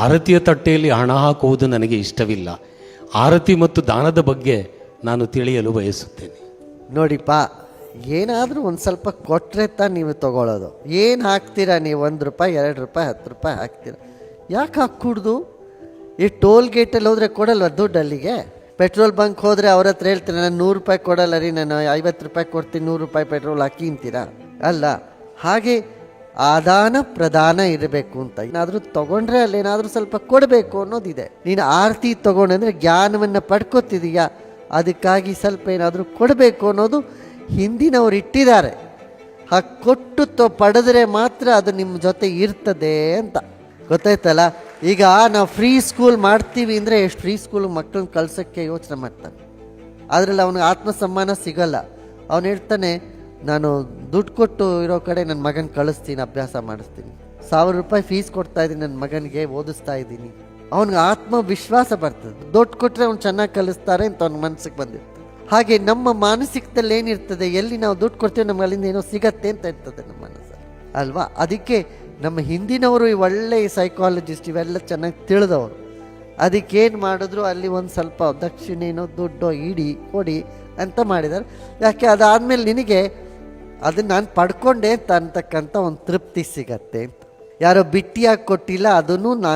ಆರತಿಯ ತಟ್ಟೆಯಲ್ಲಿ ಹಣ ಹಾಕುವುದು ನನಗೆ ಇಷ್ಟವಿಲ್ಲ. ಆರತಿ ಮತ್ತು ದಾನದ ಬಗ್ಗೆ ನಾನು ತಿಳಿಯಲು ಬಯಸುತ್ತೇನೆ. ನೋಡಿಪ್ಪ, ಏನಾದರೂ ಒಂದು ಸ್ವಲ್ಪ ಕೊಟ್ಟರೆ ತಾನು ನೀವು ತೊಗೊಳ್ಳೋದು. ಏನು ಹಾಕ್ತೀರಾ ನೀವು? 1 ರೂಪಾಯಿ, 2 ರೂಪಾಯಿ, 10 ರೂಪಾಯಿ ಹಾಕ್ತೀರಾ. ಯಾಕೆ ಹಾಕ್ಕೂಡ್ದು? ಈ ಟೋಲ್ ಗೇಟಲ್ಲಿ ಹೋದರೆ ಕೊಡಲ್ವ ದುಡ್ಡು? ಅಲ್ಲಿಗೆ ಪೆಟ್ರೋಲ್ ಬಂಕ್ ಹೋದರೆ ಅವ್ರ ಹತ್ರ ಹೇಳ್ತೀನಿ, ನಾನು 100 ರೂಪಾಯಿ ಕೊಡಲ್ಲ ರೀ, ನಾನು 50 ರೂಪಾಯಿ ಕೊಡ್ತೀನಿ, 100 ರೂಪಾಯಿ ಪೆಟ್ರೋಲ್ ಹಾಕಿ ಅಂತೀರಾ? ಅಲ್ಲ. ಹಾಗೆ ಆದಾನ ಪ್ರದಾನ ಇರಬೇಕು ಅಂತ. ಏನಾದರೂ ತೊಗೊಂಡ್ರೆ ಅಲ್ಲೇನಾದರೂ ಸ್ವಲ್ಪ ಕೊಡಬೇಕು ಅನ್ನೋದಿದೆ. ನೀನು ಆರತಿ ತೊಗೊಂಡ್ರೆ ಜ್ಞಾನವನ್ನು ಪಡ್ಕೋತಿದೀಯಾ, ಅದಕ್ಕಾಗಿ ಸ್ವಲ್ಪ ಏನಾದರೂ ಕೊಡಬೇಕು ಅನ್ನೋದು ಹಿಂದಿನವ್ರು ಇಟ್ಟಿದ್ದಾರೆ. ಹಾಗೆ ಕೊಟ್ಟು ಪಡೆದ್ರೆ ಮಾತ್ರ ಅದು ನಿಮ್ಮ ಜೊತೆ ಇರ್ತದೆ ಅಂತ. ಗೊತ್ತಾಯ್ತಲ್ಲ? ಈಗ ನಾವು ಫ್ರೀ ಸ್ಕೂಲ್ ಮಾಡ್ತೀವಿ ಅಂದರೆ ಎಷ್ಟು ಫ್ರೀ ಸ್ಕೂಲ್ ಮಕ್ಕಳನ್ನ ಕಳ್ಸೋಕ್ಕೆ ಯೋಚನೆ ಮಾಡ್ತಾನೆ. ಅದರಲ್ಲಿ ಅವನಿಗೆ ಆತ್ಮಸಮ್ಮಾನ ಸಿಗಲ್ಲ. ಅವನು ಹೇಳ್ತಾನೆ, ನಾನು ದುಡ್ಡು ಕೊಟ್ಟು ಇರೋ ಕಡೆ ನನ್ನ ಮಗನ ಕಳಿಸ್ತೀನಿ, ಅಭ್ಯಾಸ ಮಾಡಿಸ್ತೀನಿ, 1000 ರೂಪಾಯಿ ಫೀಸ್ ಕೊಡ್ತಾ ಇದ್ದೀನಿ, ನನ್ನ ಮಗನಿಗೆ ಓದಿಸ್ತಾ ಇದ್ದೀನಿ. ಅವನಿಗೆ ಆತ್ಮವಿಶ್ವಾಸ ಬರ್ತದೆ. ದುಡ್ಡು ಕೊಟ್ಟರೆ ಅವ್ನು ಚೆನ್ನಾಗಿ ಕಲಿಸ್ತಾರೆ ಅಂತ ಅವ್ನ ಮನಸ್ಸಿಗೆ ಬಂದಿರ್ತದೆ. ಹಾಗೆ ನಮ್ಮ ಮಾನಸಿಕದಲ್ಲಿ ಏನಿರ್ತದೆ, ಎಲ್ಲಿ ನಾವು ದುಡ್ಡು ಕೊಡ್ತೀವಿ ನಮ್ಗೆ ಅಲ್ಲಿಂದ ಏನೋ ಸಿಗತ್ತೆ ಅಂತ ಇರ್ತದೆ ನಮ್ಮ ಮನಸ್ಸಲ್ಲಿ ಅಲ್ವಾ? ಅದಕ್ಕೆ ನಮ್ಮ ಹಿಂದಿನವರು ಈ ಒಳ್ಳೆಯ ಸೈಕಾಲಜಿಸ್ಟ್ ಇವೆಲ್ಲ ಚೆನ್ನಾಗಿ ತಿಳಿದವರು. ಅದಕ್ಕೇನು ಮಾಡಿದ್ರು ಅಲ್ಲಿ ಒಂದು ಸ್ವಲ್ಪ ದಕ್ಷಿಣೇನೋ ದುಡ್ಡೋ ಇಡಿ ಕೊಡಿ ಅಂತ ಮಾಡಿದ್ದಾರೆ. ಯಾಕೆ ಅದಾದಮೇಲೆ ನಿನಗೆ ಅದನ್ನು ನಾನು ಪಡ್ಕೊಂಡೆ ಅಂತ ಅಂತಕ್ಕಂಥ ಒಂದು ತೃಪ್ತಿ ಸಿಗತ್ತೆ ಅಂತ. ಯಾರೋ ಬಿಟ್ಟಿಯಾಗಿ ಕೊಟ್ಟಿಲ್ಲ, ಅದನ್ನು ನಾನು